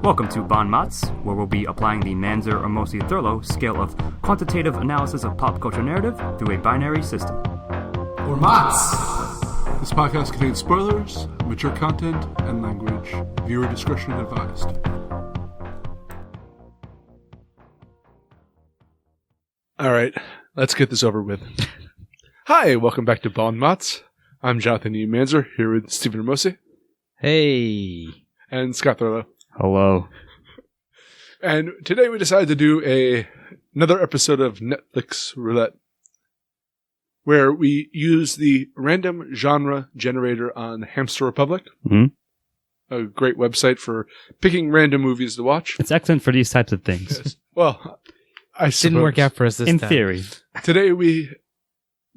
Welcome to MOTS, where we'll be applying the Manzer or Mosi-Thurlow scale of quantitative analysis of pop culture narrative through a binary system. Or MOTS! This podcast contains spoilers, mature content, and language. Viewer discretion advised. All right, let's get this over with. Hi, welcome back to MOTS. I'm Jonathan E. Manzer, here with Stephen Ramosi. Hey. And Scott Thurlow. Hello. And today we decided to do another episode of Netflix Roulette, where we use the random genre generator on Hamster Republic, a great website for picking random movies to watch. It's excellent for these types of things. Yes. Well, I suppose. Didn't work out for us this time. In theory. Today we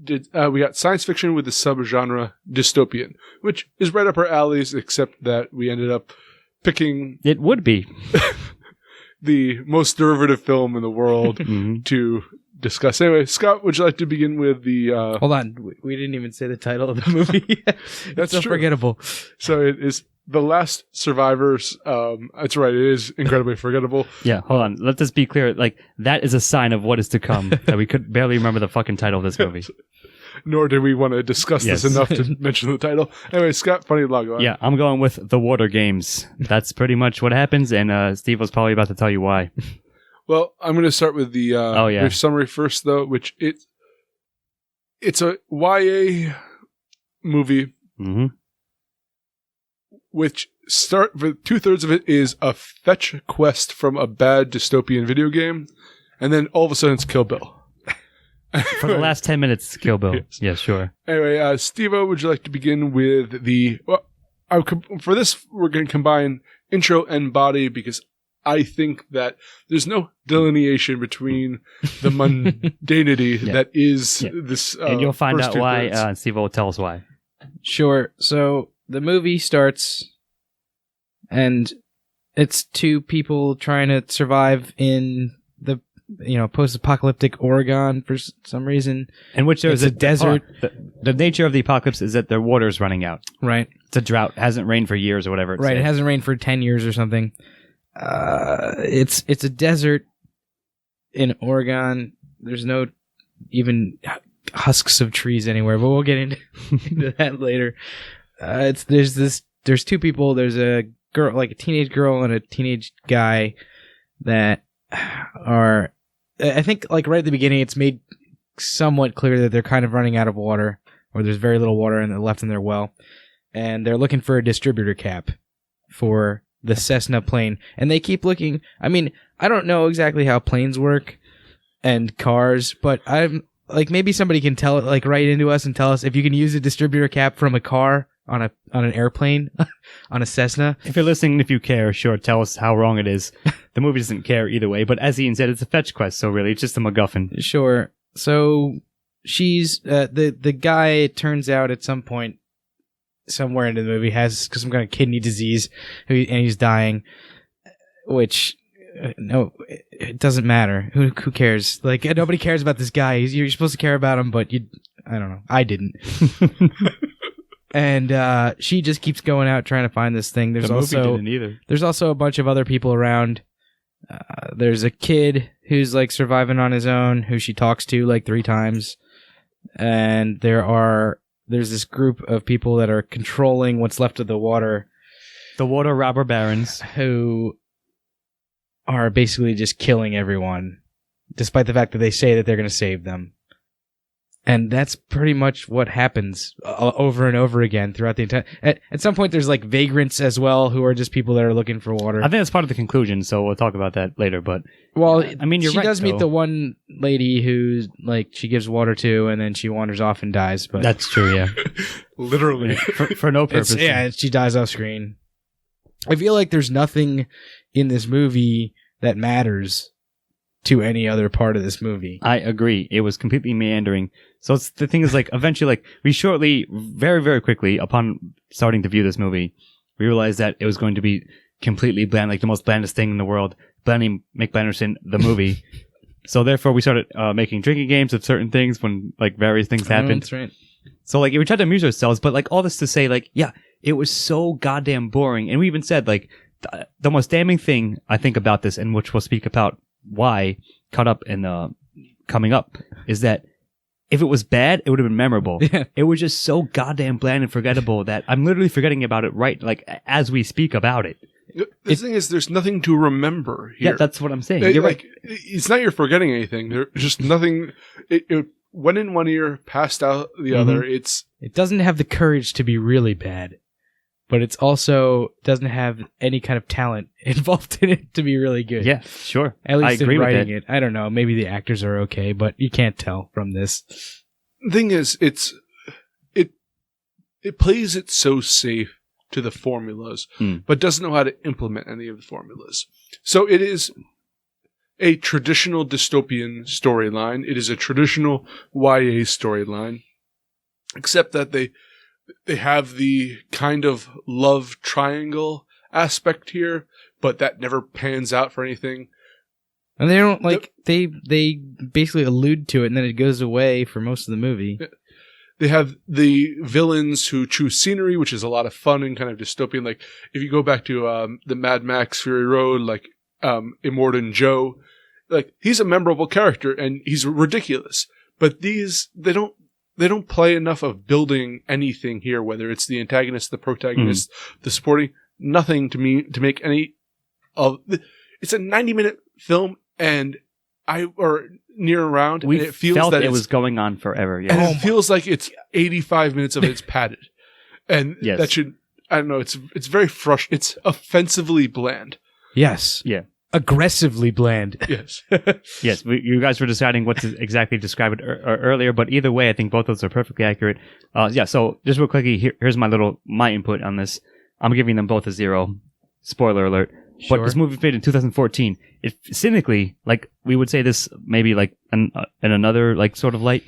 got science fiction with the subgenre dystopian, which is right up our alleys, except that we ended up picking... It would be. the most derivative film in the world to discuss. Anyway, Scott, would you like to begin with the... Hold on. We didn't even say the title of the movie. That's so true. Forgettable. So it is The Last Survivors. That's right. It is incredibly forgettable. Yeah, hold on. Let this be clear. Like, that is a sign of what is to come, that we could barely remember the fucking title of this movie. Nor did we want to discuss this enough to mention the title. Anyway, Scott, funny logo. Yeah, I'm going with The Water Games. That's pretty much what happens, and Steve was probably about to tell you why. Well, I'm going to start with the brief summary first, though, which it's a YA movie, which for 2/3 of it is a fetch quest from a bad dystopian video game, and then all of a sudden it's Kill Bill. For the last 10 minutes, Kill Bill. Yes. Yeah, sure. Anyway, Steve-O, would you like to begin with for this, we're going to combine intro and body, because I think that there's no delineation between the mundanity that is this. And you'll find out why. Steve-O will tell us why. Sure. So the movie starts, and it's two people trying to survive in the post-apocalyptic Oregon for some reason. In which there's a desert. The nature of the apocalypse is that their water's running out. Right. It's a drought. It hasn't rained for years or whatever. Right. It hasn't rained for 10 years or something. It's a desert in Oregon. There's no even husks of trees anywhere, but we'll get into that later. There's two people. There's a girl, like a teenage girl and a teenage guy that are, I think, like right at the beginning, it's made somewhat clear that they're kind of running out of water, or there's very little water left in their well, and they're looking for a distributor cap for the Cessna plane, and they keep looking. I mean, I don't know exactly how planes work and cars, but I'm like, maybe somebody can write into us and tell us if you can use a distributor cap from a car on an airplane, on a Cessna. If you're listening, if you care, sure, tell us how wrong it is. The movie doesn't care either way, but as Ian said, it's a fetch quest, so really, it's just a MacGuffin. Sure. So she's the guy. It turns out at some point, somewhere in the movie, has some kind of kidney disease, and he's dying. Which no, it doesn't matter. Who cares? Like, nobody cares about this guy. You're supposed to care about him, but I don't know. I didn't. And she just keeps going out trying to find this thing. There's also a bunch of other people around. There's a kid who's like surviving on his own, who she talks to like 3 times. And there's this group of people that are controlling what's left of the water. The water robber barons. Who are basically just killing everyone, despite the fact that they say that they're going to save them. And that's pretty much what happens over and over again throughout the entire... At some point, there's like vagrants as well, who are just people that are looking for water. I think that's part of the conclusion, so we'll talk about that later, but... Well, I mean, she does meet the one lady who, like, she gives water to, and then she wanders off and dies, but... That's true, yeah. Literally. For no purpose. She dies off screen. I feel like there's nothing in this movie that matters to any other part of this movie. I agree. It was completely meandering. So the thing is, like, eventually, like, we shortly, very, very quickly, upon starting to view this movie, we realized that it was going to be completely bland, like the most blandest thing in the world. Blanding McBlanderson, the movie. So therefore, we started making drinking games of certain things when, like, various things happened. That's right. So, like, we tried to amuse ourselves, but, like, all this to say, like, yeah, it was so goddamn boring. And we even said, like, the most damning thing I think about this, and which we'll speak about why cut up in coming up, is that if it was bad, it would have been memorable. Yeah. It was just so goddamn bland and forgettable that I'm literally forgetting about it like as we speak about it. The thing is, there's nothing to remember here. Yeah, that's what I'm saying. You're right. It's not you're forgetting anything. There's just nothing. It went in one ear, passed out the other. It doesn't have the courage to be really bad, but it's also doesn't have any kind of talent involved in it to be really good. Yeah, sure. At least I agree in with writing that. it. I don't know. Maybe the actors are okay, but you can't tell from this. The thing is, it plays it so safe to the formulas, but doesn't know how to implement any of the formulas. So it is a traditional dystopian storyline. It is a traditional YA storyline, except that they have the kind of love triangle aspect here, but that never pans out for anything. And they don't they basically allude to it, and then it goes away for most of the movie. They have the villains who choose scenery, which is a lot of fun and kind of dystopian. Like if you go back to the Mad Max Fury Road, like Immortan Joe, like he's a memorable character and he's ridiculous. But these they don't play enough of building anything here, whether it's the antagonist, the protagonist, the supporting. Nothing to me to make any of. It's a 90-minute film, and near around. We and it feels felt that it was going on forever. Yeah. and it feels like it's 85 minutes of it's padded, and Yes. that should. I don't know. It's very frustrating. It's offensively bland. Yes. Yeah. Aggressively bland. Yes. Yes, you guys were deciding what to exactly describe it earlier, but either way, I think both of those are perfectly accurate. Yeah, so just real quickly, here's my input on this. I'm giving them both a 0. Spoiler alert. Sure. But this movie was made in 2014. It cynically, like we would say this maybe like in another like sort of light,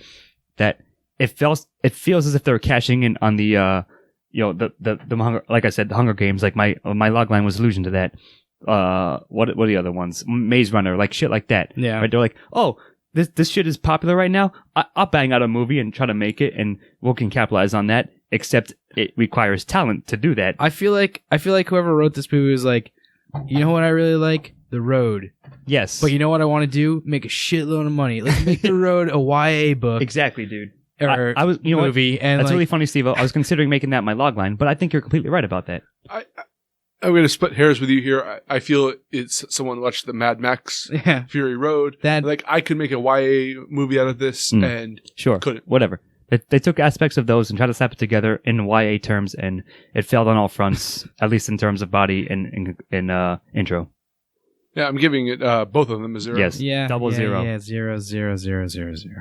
that it feels as if they're cashing in on the the Hunger, like I said, the Hunger Games. Like my logline was allusion to that. What are the other ones? Maze Runner, like shit like that. Yeah. Right? They're like, oh, this shit is popular right now. I'll bang out a movie and try to make it, and we can capitalize on that. Except it requires talent to do that. I feel like whoever wrote this movie was like, you know what I really like? The Road. Yes, But you know what I want to do? Make a shitload of money. Let's make The Road a YA book. exactly, dude. Or I was, you know, movie. And that's like, really funny, Steve. I was considering making that my logline, but I think you're completely right about that. I'm going to split hairs with you here. I feel it's someone watched the Mad Max yeah. Fury Road. That Like I could make a YA movie out of this, and Sure, couldn't. whatever. They took aspects of those and tried to slap it together in YA terms, and it failed on all fronts, at least in terms of body and intro. Yeah, I'm giving it both of them a 0. Yes, Yeah. double yeah, 0. Yeah, 0, 0, 0, 0, 0.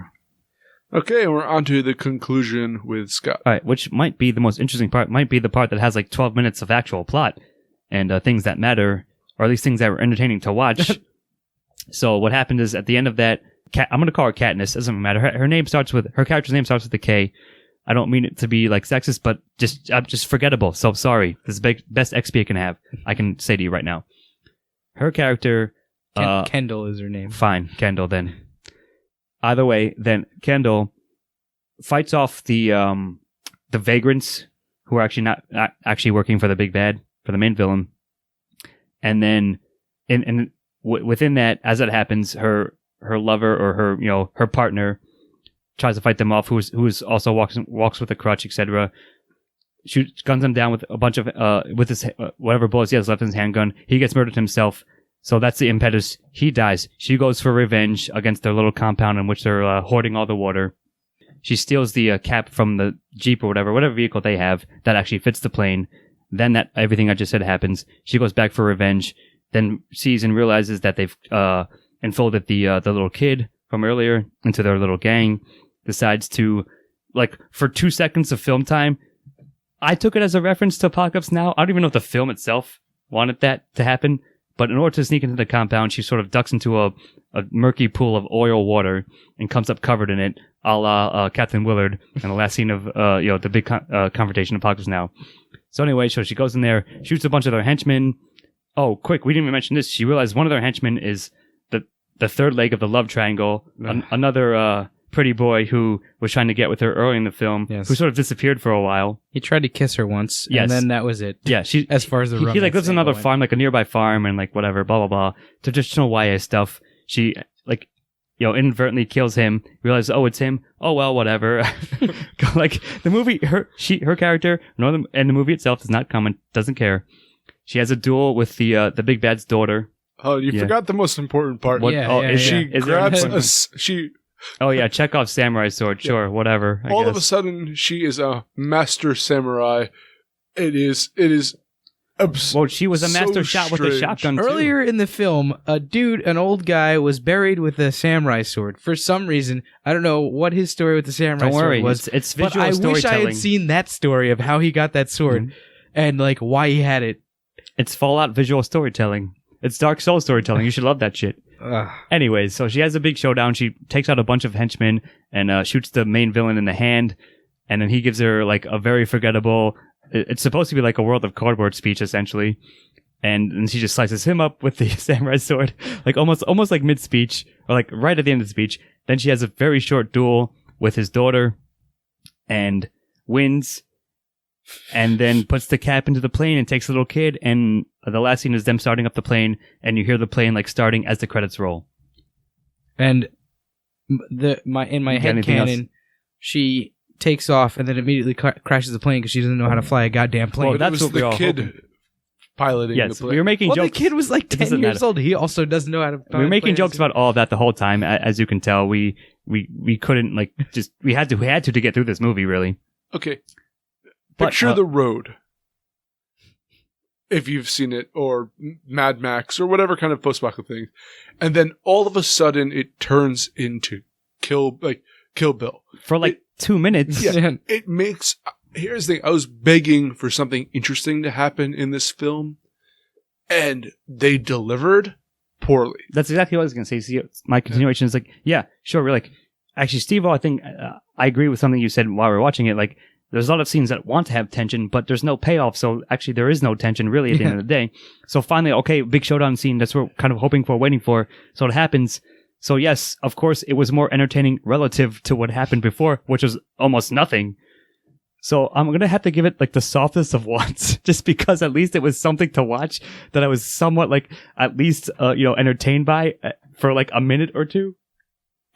Okay, we're on to the conclusion with Scott. All right, which might be the most interesting part, might be the part that has like 12 minutes of actual plot and things that matter, or at least things that were entertaining to watch. So what happened is at the end of that, I'm going to call her Katniss, doesn't matter. Her character's name starts with a K. I don't mean it to be like sexist, but just forgettable. So sorry. This is the best XP I can have. I can say to you right now. Her character, Kendall is her name. fine, Kendall then. Either way, then Kendall fights off the vagrants who are actually not actually working for the big bad, for the main villain. And then within that, as that happens, her lover or her partner tries to fight them off, who's also walks with a crutch, etc. Guns him down with a bunch of with his whatever bullets he has left in his handgun. He gets murdered himself. So that's the impetus. He dies. She goes for revenge against their little compound in which they're hoarding all the water. She steals the cap from the Jeep or whatever vehicle they have that actually fits the plane. Then that everything I just said happens. She goes back for revenge. Then sees and realizes that they've enfolded the little kid from earlier into their little gang. Decides to, like, for 2 seconds of film time, I took it as a reference to Apocalypse Now. I don't even know if the film itself wanted that to happen. But in order to sneak into the compound, she sort of ducks into a murky pool of oil water and comes up covered in it, a la Captain Willard in the last scene of the big confrontation of Apocalypse Now. So anyway, so she goes in there, shoots a bunch of their henchmen. Oh, quick, we didn't even mention this. She realized one of their henchmen is the third leg of the love triangle. Another pretty boy who was trying to get with her early in the film, Yes. who sort of disappeared for a while. He tried to kiss her once, Yes. and then that was it. Yeah, she As far as the he like romance lives on another angle farm, like a nearby farm, and like whatever, blah blah blah. Traditional YA stuff. She like inadvertently kills him. Realizes, oh, it's him. Oh well, whatever. Like the movie, her character, and the movie itself does not comment, doesn't care. She has a duel with the big bad's daughter. Oh, you forgot the most important part. What? Yeah, oh, yeah, is yeah. She is there grabs anything- she. Oh yeah, Chekhov's samurai sword. Sure, whatever. I All guess. of a sudden, she is a master samurai. It is. Well, she was a master shot with a strange. shotgun too. Earlier in the film, an old guy, was buried with a samurai sword. For some reason, I don't know what his story with the samurai Don't worry, sword was. it's But visual I wish I storytelling. had seen that story of how he got that sword Mhm. and like why he had it. It's Fallout visual storytelling. It's Dark Souls storytelling. You should love that shit. Ugh. Anyways, so she has a big showdown. She takes out a bunch of henchmen and shoots the main villain in the hand. And then he gives her like a very forgettable. It's supposed to be like a World of Cardboard speech, essentially. And she just slices him up with the samurai sword, like almost like mid speech, or like right at the end of the speech. Then she has a very short duel with his daughter, and wins. And then puts the cap into the plane and takes the little kid. And the last scene is them starting up the plane, and you hear the plane like starting as the credits roll. And in my Got head anything else? canon, she takes off and then immediately crashes the plane because she doesn't know how to fly a goddamn plane. Well, But that's it was what we're the all kid hoping. piloting Yes, the we plane. were making well, jokes. the kid was like It 10 doesn't years matter. old. He also doesn't know how to. We were making jokes about all of that the whole time. As you can tell, we couldn't like just we had to get through this movie really. Okay. But, Picture the road. If you've seen it, or Mad Max, or whatever kind of post-apocalyptic thing. And then all of a sudden it turns into Kill Bill. For like 2 minutes. Yeah. It makes... Here's the thing. I was begging for something interesting to happen in this film. And they delivered poorly. That's exactly what I was going to say. See, my continuation is like, yeah, sure. We're like, actually, Steve, I think I agree with something you said while we were watching it. Like, there's a lot of scenes that want to have tension, but there's no payoff. So actually, there is no tension really at the end of the day. So finally, okay, big showdown scene. That's what we're kind of hoping for, waiting for. So it happens. So yes, of course, it was more entertaining relative to what happened before, which was almost nothing. So I'm going to have to give it like the softest of ones, just because at least it was something to watch that I was somewhat like at least, entertained by for like a minute or two.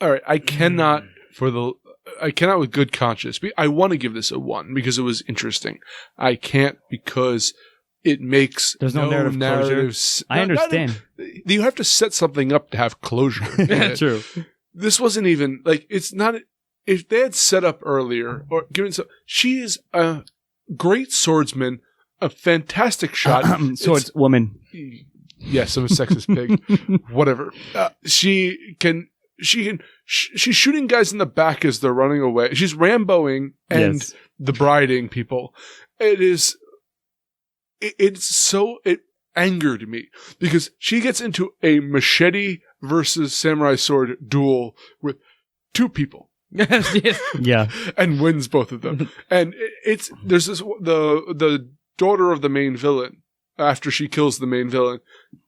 All right. I cannot with good conscience. I want to give this a 1 because it was interesting. I can't because it makes There's no narrative closure. narratives. I understand. You have to set something up to have closure. True. This wasn't even like it's not. If they had set up earlier or given so, she is a great swordsman, a fantastic shot. Swords woman. Yes, I'm a sexist pig. Whatever. She's shooting guys in the back as they're running away. She's Ramboing and Yes. the briding people. It angered me because she gets into a machete versus samurai sword duel with 2 people. Yes. Yeah. And wins both of them. And there's this, the daughter of the main villain, after she kills the main villain,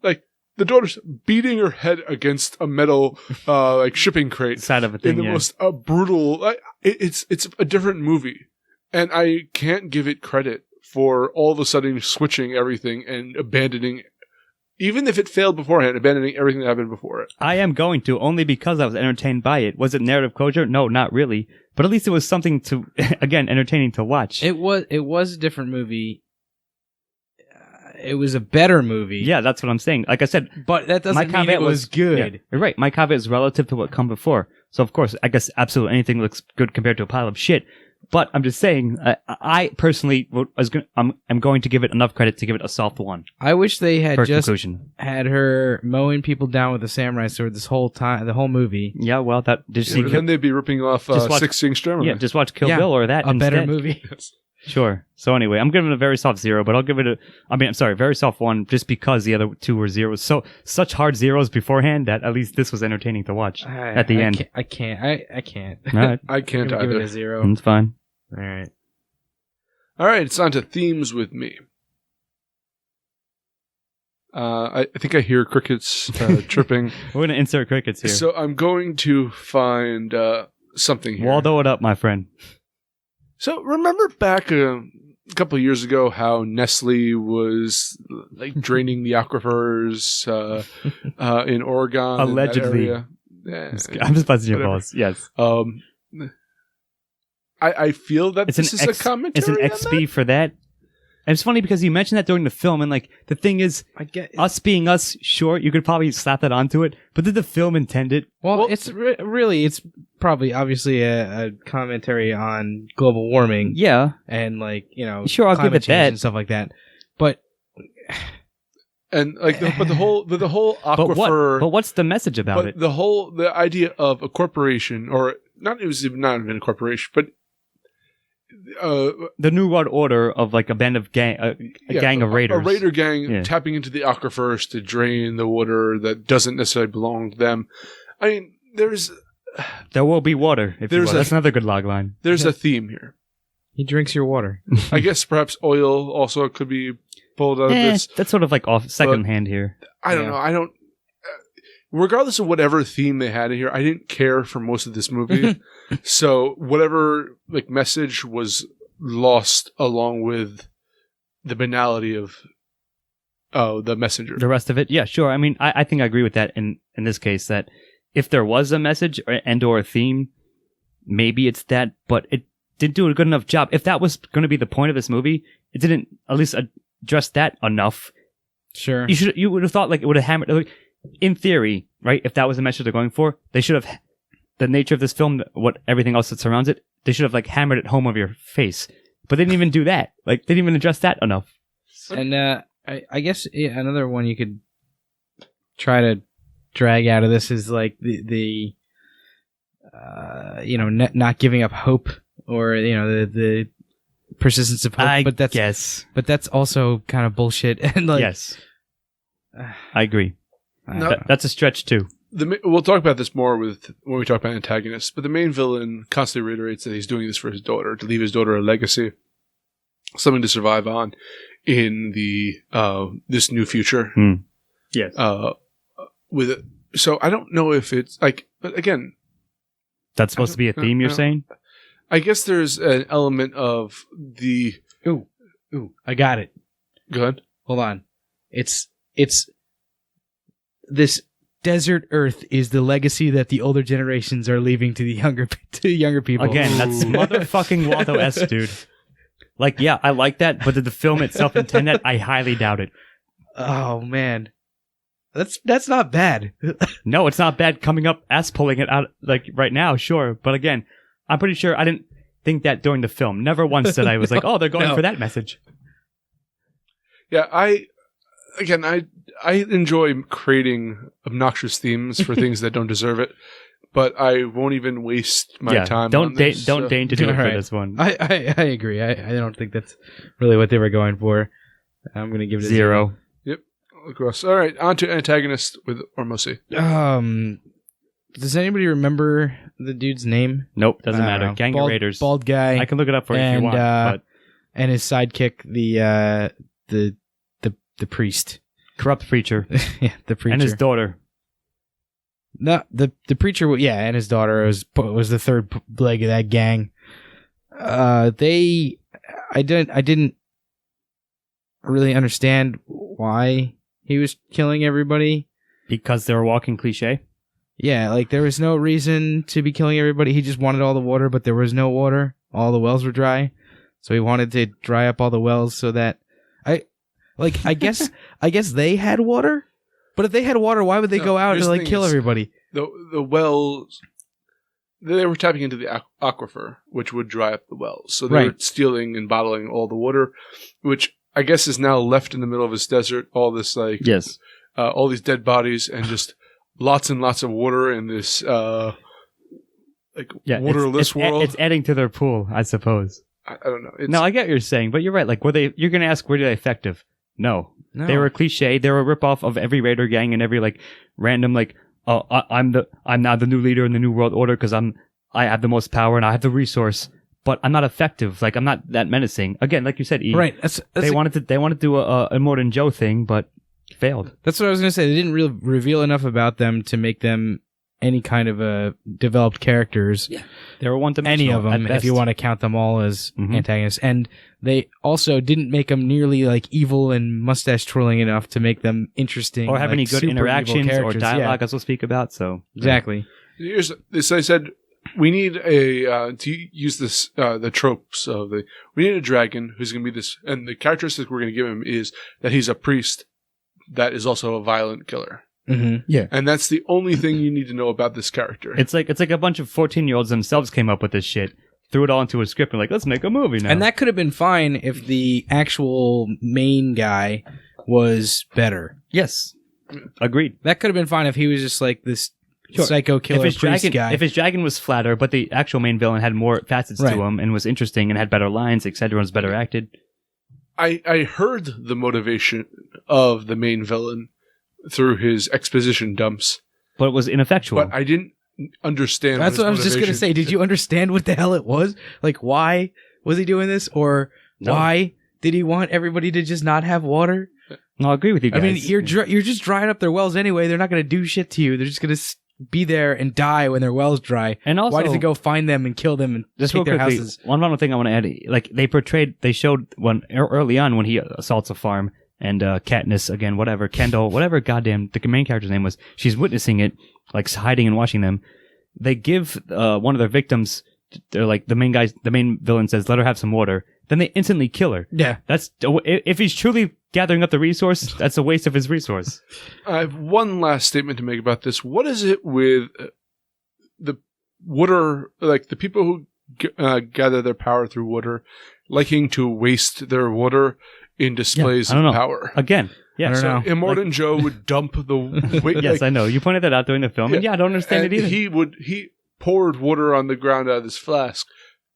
like, the daughter's beating her head against a metal, like shipping crate Side of a in thing. the Yeah. most brutal, it's a different movie. And I can't give it credit for all of a sudden switching everything and abandoning, even if it failed beforehand, abandoning everything that happened before it. I am going to, only because I was entertained by it. Was it narrative closure? No, not really. But at least it was something to, again, entertaining to watch. It was a different movie. It was a better movie. Yeah, that's what I'm saying. Like I said, But that doesn't mean caveat it was good. Yeah, you're right. My caveat is relative to what come before. So of course, I guess absolutely anything looks good compared to a pile of shit. But I'm just saying, I personally I'm going to give it enough credit to give it a soft 1. I wish they had For just conclusion. had her mowing people down with a samurai sword this whole time, the whole movie. Yeah, well, that did you see? Then they'd be ripping off Just watch- 16 Exterminator. Yeah, just watch Kill Yeah, Bill or that A better instead. movie. Sure. So anyway, I'm giving it a very soft 0, but I'll give it very soft 1 just because the other 2 were zeros. So such hard zeros beforehand that at least this was entertaining to watch at the end. I can't. I can't. All right. I can't I'm gonna give it either. a 0. It's fine. All right. All right, it's on to themes with me. I think I hear crickets chirping. We're going to insert crickets here. So I'm going to find something here. Waldo it up, my friend. So remember back a couple of years ago how Nestle was like draining the aquifers in Oregon, Allegedly. in that area? I'm just busting your whatever. balls. Yes. I feel that It's this an is X, a commentary. It's an on XP for that. And it's funny because you mentioned that during the film, and like the thing is, I get us being us, sure, you could probably slap that onto it, but did the film intend it? Well, it's really, it's probably obviously a commentary on global warming Yeah. and like, you know, Sure, I'll give climate it change that. and stuff like that. But And like, the whole aquifer. But what's the message about it? The idea of a corporation, or not, it was not even a corporation, but The New World Order of like a band of gang of raiders. A raider gang Yeah. tapping into the aquifers to drain the water that doesn't necessarily belong to them. I mean, There will be water. If you There's will. That's another good log line. there's a theme here. he drinks your water. I guess perhaps oil also could be pulled out of this. That's sort of like off second hand here. I don't know. I don't. Regardless of whatever theme they had in here, I didn't care for most of this movie. So whatever like message was lost along with the banality of the messenger. The rest of it, yeah, sure. I mean, I think I agree with that in this case, that if there was a message or a theme, maybe it's that, but it didn't do a good enough job. If that was going to be the point of this movie, it didn't at least address that enough. Sure. You would have thought like it would have hammered. Like, in theory, right? If that was the message they're going for, they should have the nature of this film, what everything else that surrounds it. They should have like hammered it home over your face, but they didn't even do that. Like they didn't even address that enough. And I guess another one you could try to drag out of this is like the not giving up hope, or you know the persistence of hope. But that's also kind of bullshit. And like, yes, I agree. No. That's a stretch too. We'll talk about this more when we talk about antagonists, but the main villain constantly reiterates that he's doing this for his daughter, to leave his daughter a legacy, something to survive on in the this new future. Yes. With it. So I don't know if it's like, but again, that's supposed to be a theme. You're saying? I guess there's an element of the. Ooh, I got it. Go ahead. Hold on. It's this desert Earth is the legacy that the older generations are leaving to the younger people. Again, that's motherfucking Waldo-esque, dude. Like, yeah, I like that, but did the film itself intend that? I highly doubt it. Oh man, that's not bad. No, it's not bad coming up as pulling it out like right now, sure. But again, I'm pretty sure I didn't think that during the film. Never once did I was like, oh, they're going for that message. Yeah, I enjoy creating obnoxious themes for things that don't deserve it, but I won't even waste my time. Don't on this, don't deign to do it for this one. I agree. I don't think that's really what they were going for. I'm going to give it a 0. Yep. Gross. All right, on to antagonist with Ormosi. Does anybody remember the dude's name? Nope, doesn't matter. Gang of Raiders. Bald guy. I can look it up for you if you want. But and his sidekick, the priest. Corrupt preacher. Yeah, the preacher. And his daughter. No, the preacher, and his daughter was the third leg of that gang. I didn't really understand why he was killing everybody. Because they were walking cliche? Yeah, like there was no reason to be killing everybody. He just wanted all the water, but there was no water. All the wells were dry. So he wanted to dry up all the wells so that I guess they had water, but if they had water, why would they go out and like kill everybody? The wells, they were tapping into the aquifer, which would dry up the wells. So they were stealing and bottling all the water, which I guess is now left in the middle of this desert. All this all these dead bodies and just lots and lots of water in this waterless world. It's adding to their pool, I suppose. I don't know. No, I get what you're saying, but you're right. Like, you're going to ask, were they effective? No. They were cliche. They were a ripoff of every Raider gang and every like random like, oh, I'm now the new leader in the New World Order because I have the most power and I have the resource, but I'm not effective. Like I'm not that menacing. Again, like you said, E. Right. They wanted to do a Modern Joe thing, but failed. That's what I was gonna say. They didn't really reveal enough about them to make them any kind of developed characters. Yeah. They were one-dimensional. Any of them, if you want to count them all as antagonists. And they also didn't make them nearly like evil and mustache twirling enough to make them interesting. Or have any good super evil interactions or characters. dialogue, Yeah, as we'll speak about. So exactly. Here's this. I said we need to use this the tropes of we need a dragon who's going to be this, and the characteristic we're going to give him is that he's a priest that is also a violent killer. Mm-hmm. Yeah. And that's the only thing you need to know about this character. It's like a bunch of 14-year-olds themselves came up with this shit, threw it all into a script, and like, let's make a movie now. And that could have been fine if the actual main guy was better. Yes, agreed. That could have been fine if he was just like this psycho killer priest guy. If his dragon was flatter, but the actual main villain had more facets Right. to him and was interesting and had better lines, etc., was better acted. I heard the motivation of the main villain through his exposition dumps, But it was ineffectual. but I didn't understand. That's what I was his just going to motivation- say. Did you understand what the hell it was? Like, why was he doing this? Or No. why did he want everybody to just not have water? No, I agree with you guys. I mean, you're just drying up their wells anyway. They're not going to do shit to you. They're just going to be there and die when their wells dry. And also, why does he go find them and kill them and just take real their quickly, houses? one final thing I want to add, like they showed when early on when he assaults a farm and Katniss again, Kendall, whatever goddamn the main character's name was, she's witnessing it, like hiding and watching them. They give one of their victims, they're like the main villain says, let her have some water. Then they instantly kill her. Yeah. That's if he's truly gathering up the resource, that's a waste of his resource. I have one last statement to make about this. What is it with the water, like the people who gather their power through water, liking to waste their water in displays I don't of know. power? Again, yeah. I don't know. Immortan Joe would dump the weight. Yes, I know. You pointed that out during the film, and I don't understand and it either. He poured water on the ground out of this flask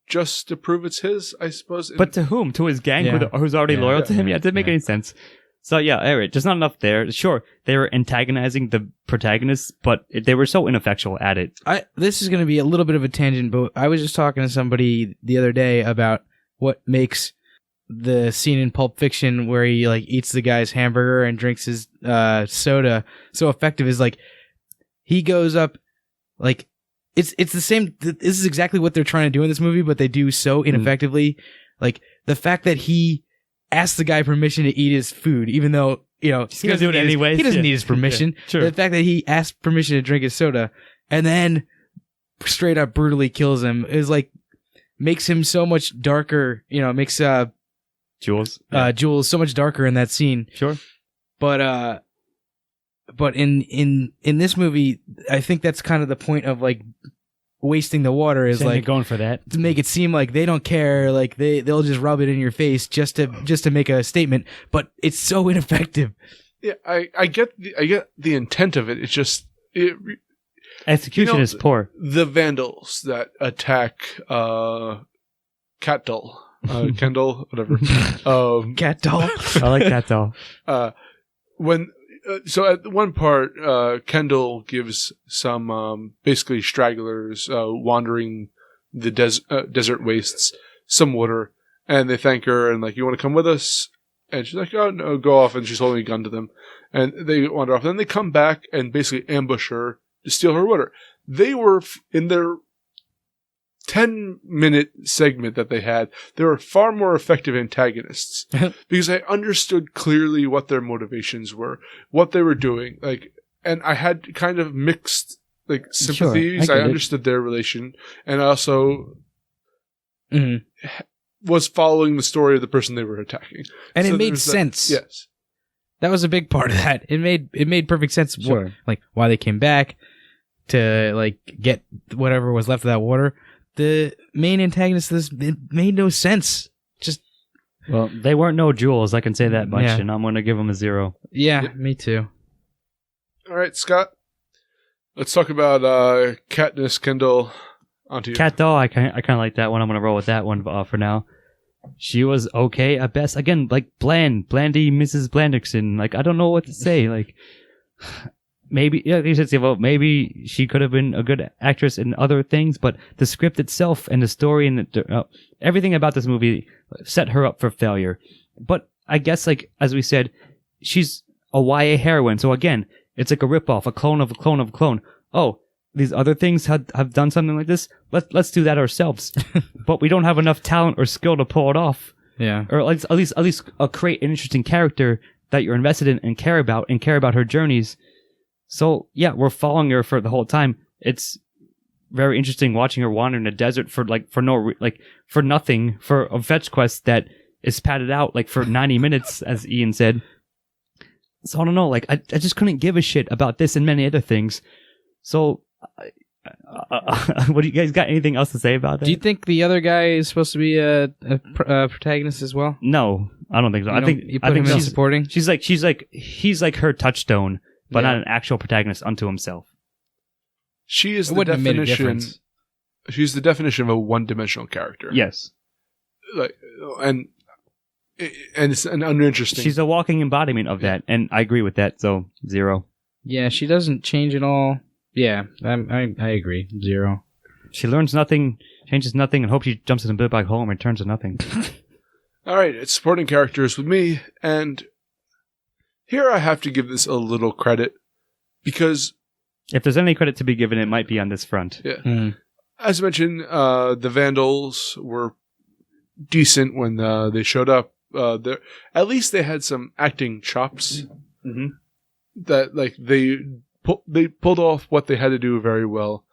just to prove it's his, I suppose. But to whom? To his gang Yeah. who's already Yeah. loyal to him? Yeah, it didn't make Yeah. any sense. So yeah, Eric, just not enough there. Sure, they were antagonizing the protagonists, but they were so ineffectual at it. This is going to be a little bit of a tangent, but I was just talking to somebody the other day about what makes the scene in Pulp Fiction where he like eats the guy's hamburger and drinks his soda so effective. Is like he goes up like it's the same. This is exactly what they're trying to do in this movie, but they do so ineffectively. Like the fact that he asked the guy permission to eat his food, even though he gonna doesn't do it need his- anyways. He doesn't Yeah. need his permission. Yeah, sure. The fact that he asked permission to drink his soda and then straight up brutally kills him is like makes him so much darker. Makes Jules, Jules so much darker in that scene. sure. But in this movie, I think that's kind of the point of like wasting the water is Saying like you're going for that. to make it seem like they don't care, like they'll just rub it in your face just to make a statement, but it's so ineffective. yeah, I get the intent of it. It's just Execution is poor. the vandals that attack Kendall, whatever. Cat doll. I like that though. So at one part, Kendall gives some basically stragglers wandering the desert wastes some water, and they thank her and like, you want to come with us? And she's like, oh no, go off. And she's holding a gun to them, and they wander off. Then they come back and basically ambush her to steal her water. They were in their 10-minute segment that they had, they were far more effective antagonists because I understood clearly what their motivations were, what they were doing. Like, and I had kind of mixed like sympathies. Sure, I I get it. understood their relation, and I also was following the story of the person they were attacking, And So it made there's that- sense. Yes. That was a big part of that. It made perfect sense. Sure. Like why they came back to like get whatever was left of that water. The main antagonist of this, it made no sense. Just Well, they weren't no Jules. I can say that much, Yeah. and I'm going to give them a 0. yeah, Yeah. me too. All right, Scott. Let's talk about Katniss Kendall. Onto you. Cat doll, I kind of like that one. I'm going to roll with that one for now. She was okay at best. Again, like Blandy, Mrs. Blandickson. Like, I don't know what to say. Like, maybe, yeah, you should say, well, maybe she could have been a good actress in other things, but the script itself and the story and everything about this movie set her up for failure. But I guess, like, as we said, she's a YA heroine. So again, it's like a ripoff, a clone of a clone of a clone. Oh, these other things have done something like this. Let's do that ourselves. But we don't have enough talent or skill to pull it off. Yeah. Or at least create an interesting character that you're invested in and care about her journeys. So yeah, we're following her for the whole time. It's very interesting watching her wander in the desert for nothing, for a fetch quest that is padded out like for 90 minutes, as Ian said. So I don't know, like I just couldn't give a shit about this and many other things. So, what do you guys got? Anything else to say about that? Do you think the other guy is supposed to be a protagonist as well? No, I don't think so. I think him in supporting. He's like her touchstone, but not an actual protagonist unto himself. She is the definition. She's the definition of a one-dimensional character. Yes, and it's an uninteresting. She's a walking embodiment of that, and I agree with that. So 0. Yeah, she doesn't change at all. Yeah, I agree. 0. She learns nothing, changes nothing, and hopes she jumps in a bit back home and returns to nothing. All right, it's supporting characters with me, and here I have to give this a little credit because if there's any credit to be given, it might be on this front. Yeah, as mentioned, the Vandals were decent when they showed up. At least they had some acting chops. Mm-hmm. That like they pulled off what they had to do very well.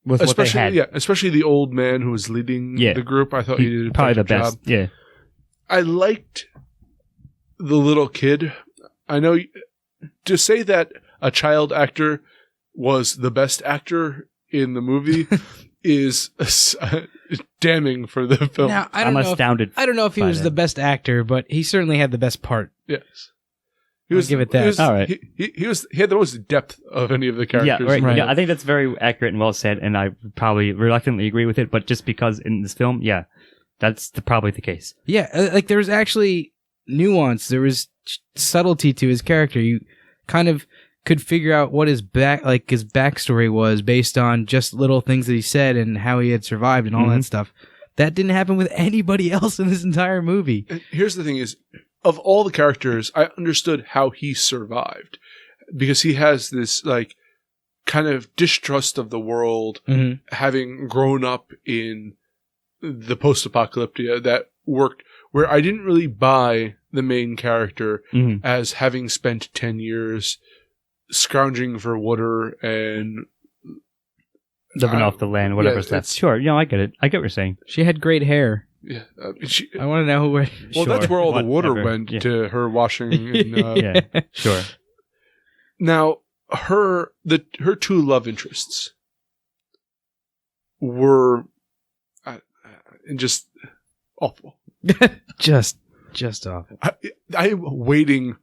With what they had. Yeah, especially the old man who was leading the group. I thought he did probably the job. best. Yeah, I liked the little kid. I know to say that a child actor was the best actor in the movie is damning for the film. Now, I'm astounded. I don't know if he was the best actor, but he certainly had the best part. Yes. I'll give it that. All right. He had the most depth of any of the characters. Yeah, right. Yeah, I think that's very accurate and well said, and I probably reluctantly agree with it. But just because in this film, yeah, that's probably the case. Yeah, like there was actually nuance. There was subtlety to his character. You kind of could figure out what his backstory was based on just little things that he said and how he had survived and all that stuff. That didn't happen with anybody else in this entire movie. Here's the thing: is of all the characters, I understood how he survived because he has this like kind of distrust of the world, having grown up in the post-apocalyptia that worked, where I didn't really buy the main character as having spent 10 years scrounging for water and living off the land, whatever's left. Sure, I get it. I get what you're saying. She had great hair. Yeah, I want to know who. Well, that's where all the water went to her washing. And, yeah, sure. Now, her two love interests were just awful. just awful. I'm waiting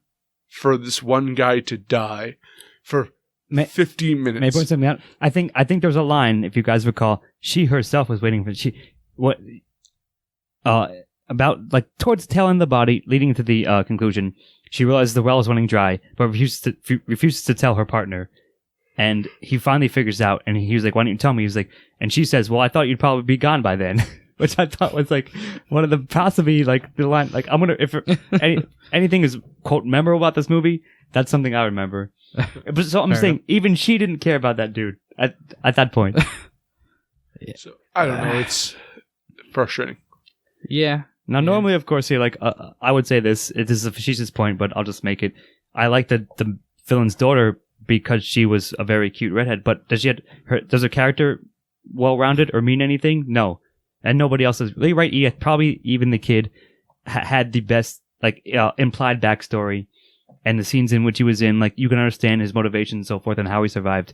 for this one guy to die for 15 minutes. May I point something out? I think there's a line, if you guys recall, she herself was waiting for about like towards the tail end of the body, leading to the conclusion. She realizes the well is running dry, but refuses to tell her partner. And he finally figures out, and he was like, "Why don't you tell me?" He was like, and she says, "Well, I thought you'd probably be gone by then," which I thought was like one of the possibly like the line. Like I'm gonna if anything is quote memorable about this movie, that's something I remember. But so I'm saying, even she didn't care about that dude at that point. So I don't know. It's frustrating. Yeah. Now, normally, of course, here, like I would say this. It is a facetious point, but I'll just make it. I like the villain's daughter because she was a very cute redhead. But does her character well-rounded or mean anything? No, and nobody else is really right. Yeah, probably even the kid had the best like implied backstory, and the scenes in which he was in, like you can understand his motivation and so forth and how he survived.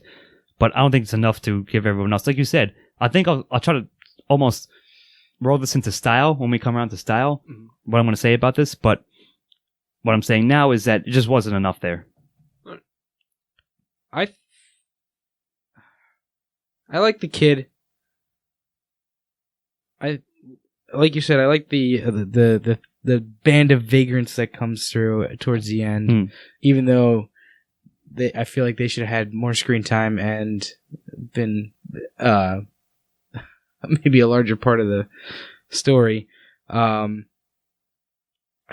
But I don't think it's enough to give everyone else. Like you said, I think I'll try to almost roll this into style when we come around to style, what I'm going to say about this, but what I'm saying now is that it just wasn't enough there. I like the kid. Like you said, I like the band of vagrants that comes through towards the end, even though I feel like they should have had more screen time and been maybe a larger part of the story. I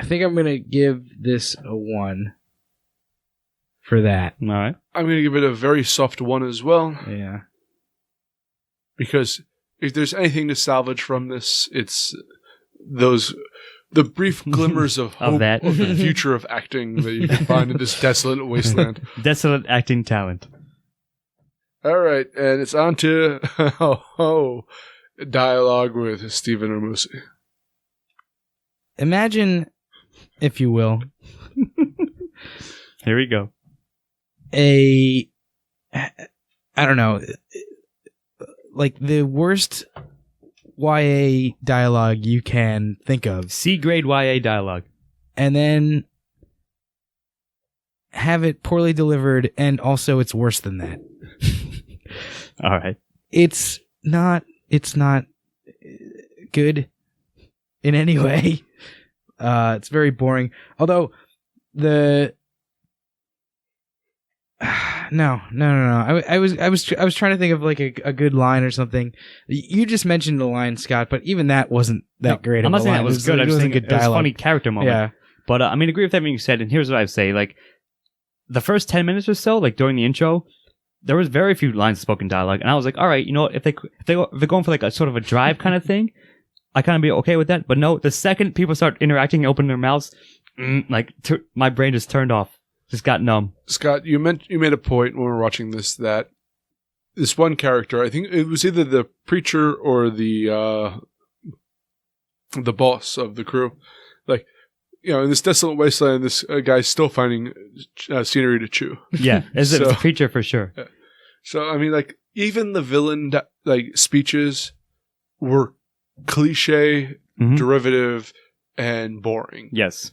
think I'm going to give this a 1 for that. All right. I'm going to give it a very soft 1 as well, Yeah. because if there's anything to salvage from this, it's the brief glimmers of hope that. of the future of acting that you can find in this desolate wasteland. Desolate acting talent. All right, and it's on to dialogue with Stephen Ramusi. Imagine, if you will, Here we go. I don't know, like the worst YA dialogue you can think of, C-grade YA dialogue. and then have it poorly delivered, and also it's worse than that. All right. It's not good in any way. It's very boring. Although no. I was trying to think of like a good line or something. You just mentioned the line, Scott, but even that wasn't that great. I'm of not a saying line. that was good. I'm just saying good it was a dialogue. funny character moment. Yeah. But I mean, agree with everything you said. And here's what I'd say: like the first 10 minutes or so, like during the intro, there was very few lines of spoken dialogue, and I was like, all right, you know, if they're going for like a sort of a drive kind of thing, I kind of be okay with that. But no, the second people start interacting and opening their mouths, my brain just turned off, just got numb. Scott, you made a point when we were watching this that this one character, I think it was either the preacher or the boss of the crew, like, you know, in this desolate wasteland, this guy's still finding scenery to chew. Yeah, it's a creature for sure. Yeah. So I mean, like, even the villain like speeches were cliche, derivative, and boring. Yes.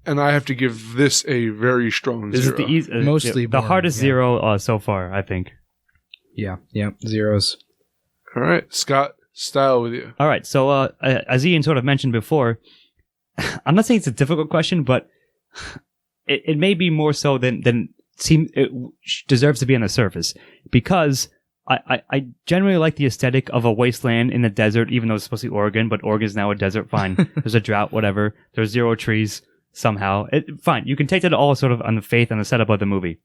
And I have to give this a very strong This zero. is the Mostly the boring, hardest yeah. zero so far, I think. Yeah, zeros. All right, Scott, style with you. All right, so as Ian sort of mentioned before, I'm not saying it's a difficult question, but it may be more so than it deserves to be on the surface, because I generally like the aesthetic of a wasteland in the desert, even though it's supposed to be Oregon, but Oregon's now a desert. Fine, there's a drought, whatever. There's 0 trees somehow. Fine, you can take that all sort of on the faith and the setup of the movie.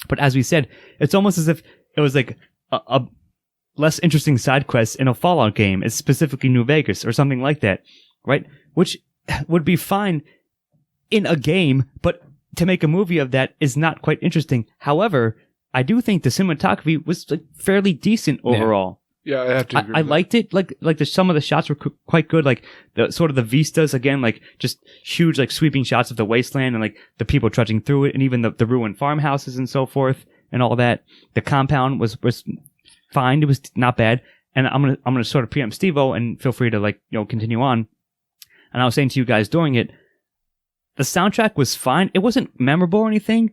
But as we said, it's almost as if it was like a less interesting side quest in a Fallout game. It's specifically New Vegas or something like that, right? Which would be fine in a game, but to make a movie of that is not quite interesting. However, I do think the cinematography was like fairly decent overall. Yeah, I have to agree. I liked it. Like some of the shots were quite good. Like the sort of the vistas again, like just huge, like sweeping shots of the wasteland and like the people trudging through it, and even the ruined farmhouses and so forth and all that. The compound was fine. It was not bad. And I'm gonna sort of preempt Steve-O, and feel free to like, you know, continue on. And I was saying to you guys during it, the soundtrack was fine. It wasn't memorable or anything,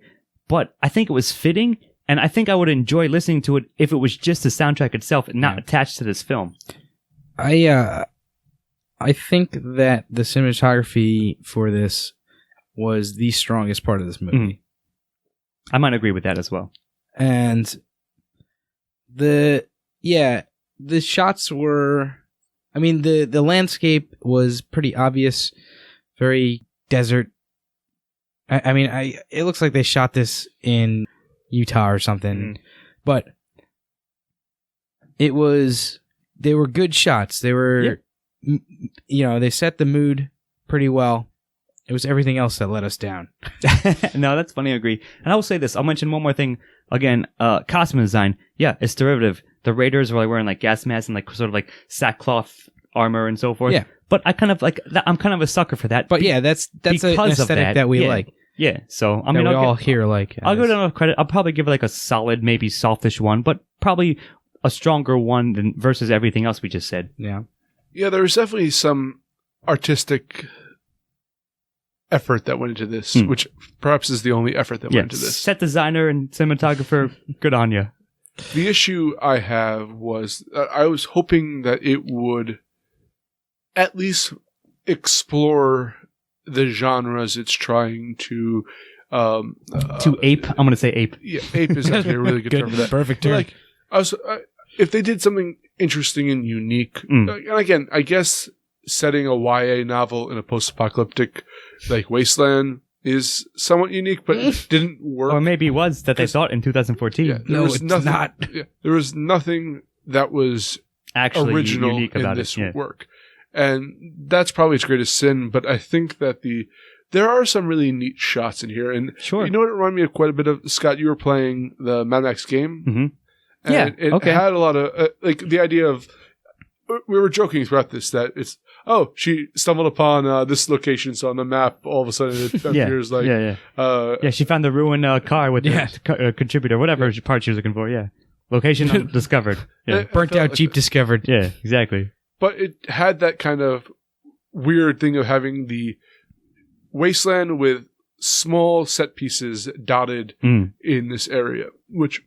but I think it was fitting. And I think I would enjoy listening to it if it was just the soundtrack itself and not attached to this film. I think that the cinematography for this was the strongest part of this movie. I might agree with that as well. And the shots were, I mean, the landscape was pretty obvious, very desert. I mean, it looks like they shot this in Utah or something, but they were good shots. They were, you know, they set the mood pretty well. It was everything else that let us down. No, that's funny. I agree. And I will say this. I'll mention one more thing. Again, costume design. Yeah, it's derivative. The Raiders were like wearing like gas masks and like sort of like sackcloth armor and so forth. Yeah. But I kind of like that. I'm kind of a sucker for that. But yeah, that's an aesthetic that we like. Yeah. So I mean, we all here like. I'll give it enough credit. I'll probably give it like a solid, maybe softish one, but probably a stronger one than versus everything else we just said. Yeah. Yeah, there was definitely some artistic effort that went into this, which perhaps is the only effort that went into this. Set designer and cinematographer, good on you. The issue I have was I was hoping that it would at least explore the genres it's trying to ape. I'm going to say ape. Yeah, ape is actually a really good term for that. Perfect term. Like, if they did something interesting and unique, and again, I guess setting a YA novel in a post-apocalyptic like wasteland is somewhat unique, but it didn't work. Or maybe it was that they thought in 2014. Yeah, No, it's not. Yeah, there was nothing that was Actually original unique in about this it. Yeah. work. And that's probably its greatest sin, but I think that there are some really neat shots in here. And Sure. you know what it reminded me of quite a bit of? Scott, you were playing the Mad Max game. Mm-hmm. And Yeah, it okay. had a lot of, like, the idea of, we were joking throughout this that it's, she stumbled upon this location, so on the map, all of a sudden it appears like, Yeah, she found the ruined car with the contributor, whatever part she was looking for. Yeah, location undiscovered. Yeah, Burnt out Jeep discovered. yeah, exactly. but it had that kind of weird thing of having the wasteland with small set pieces dotted in this area, which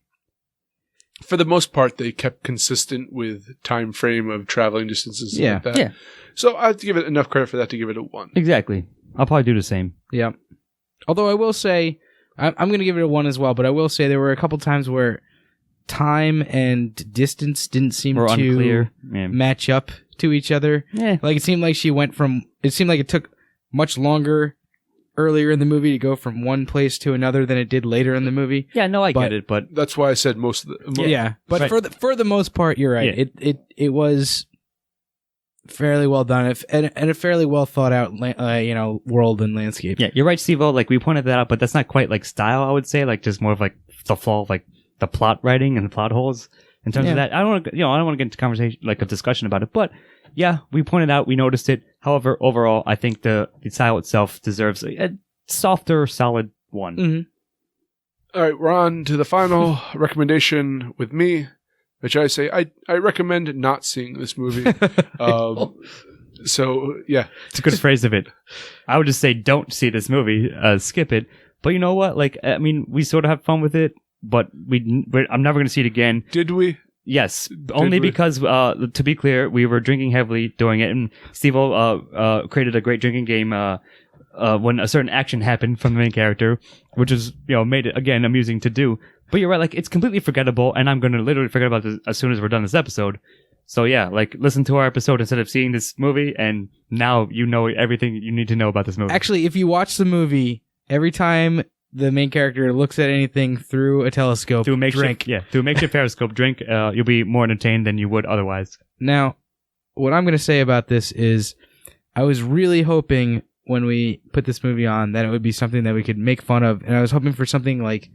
for the most part they kept consistent with time frame of traveling distances and like that. Yeah. So I have to give it enough credit for that to give it a 1. Exactly. I'll probably do the same. Yeah. Although I will say, I'm going to give it a 1 as well, but I will say there were a couple times where time and distance didn't seem Or to unclear. Yeah. match up to each other. Yeah. Like it seemed like it seemed like it took much longer earlier in the movie to go from one place to another than it did later in the movie. Yeah, no, I get it, but That's why I said most of the... Yeah, but Right. for the most part, you're right. Yeah. It was fairly well done and a fairly well thought out world and landscape. yeah, you're right, Steve-O. Like, we pointed that out, but that's not quite like style, I would say. Like, just more of like the flaw of like the plot writing and the plot holes. In terms of that, I don't want to get into conversation, like a discussion about it, but yeah, we pointed out, we noticed it. However, overall, I think the style itself deserves a softer, solid 1. Mm-hmm. All right, we're on to the final recommendation with me, which I say I recommend not seeing this movie. So, yeah. It's a good phrase of it. I would just say, don't see this movie, skip it. But you know what? Like, I mean, we sort of have fun with it, but I'm never going to see it again. Did we? Yes, only because, to be clear, we were drinking heavily during it, and Steve-O created a great drinking game when a certain action happened from the main character, which is, made it, again, amusing to do. But you're right, like, it's completely forgettable, and I'm going to literally forget about this as soon as we're done this episode. So yeah, like, listen to our episode instead of seeing this movie, and now you know everything you need to know about this movie. Actually, if you watch the movie, every time the main character looks at anything through a telescope, through a makeshift, drink. Yeah, through a makeshift periscope, drink, you'll be more entertained than you would otherwise. Now, what I'm going to say about this is I was really hoping when we put this movie on that it would be something that we could make fun of, and I was hoping for something like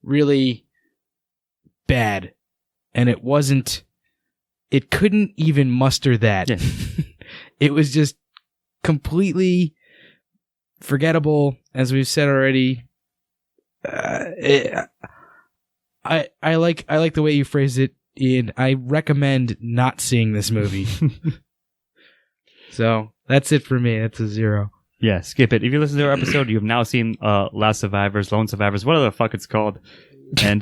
really bad, and it wasn't. It couldn't even muster that. Yeah. It was just completely forgettable, as we've said already. I like the way you phrased it, Ian. I recommend not seeing this movie. So that's it for me. That's a 0. Yeah, skip it. If you listen to our episode, you have now seen Last Survivors, Lone Survivors, whatever the fuck it's called. And,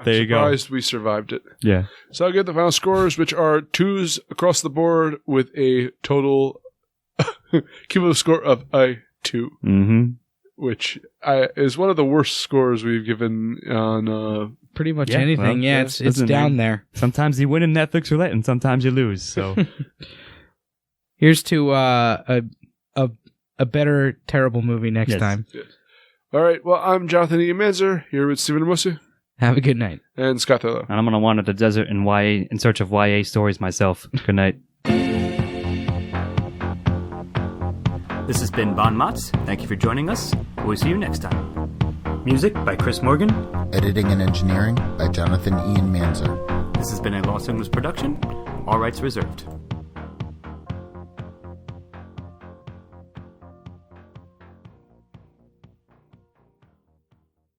there you go. Surprised we survived it. Yeah. So I'll get the final scores, which are 2s across the board with a total cumulative score of a 2. Mm-hmm. Which is one of the worst scores we've given on... Pretty much Yeah, anything. well, Yeah, yeah, it's doesn't down mean- there. Sometimes you win in Netflix Roulette, and sometimes you lose. So Here's to a better terrible movie next Yes. time. All right, well, I'm Jonathan E. Manzer, here with Stephen Amosi Have a good night. and Scott Thurlow. and I'm gonna wander the desert in search of YA stories myself. Good night. This has been Bon Mots. Thank you for joining us. We'll see you next time. Music by Chris Morgan. Editing and engineering by Jonathan Ian Manzer. This has been a Los Angeles production. All rights reserved.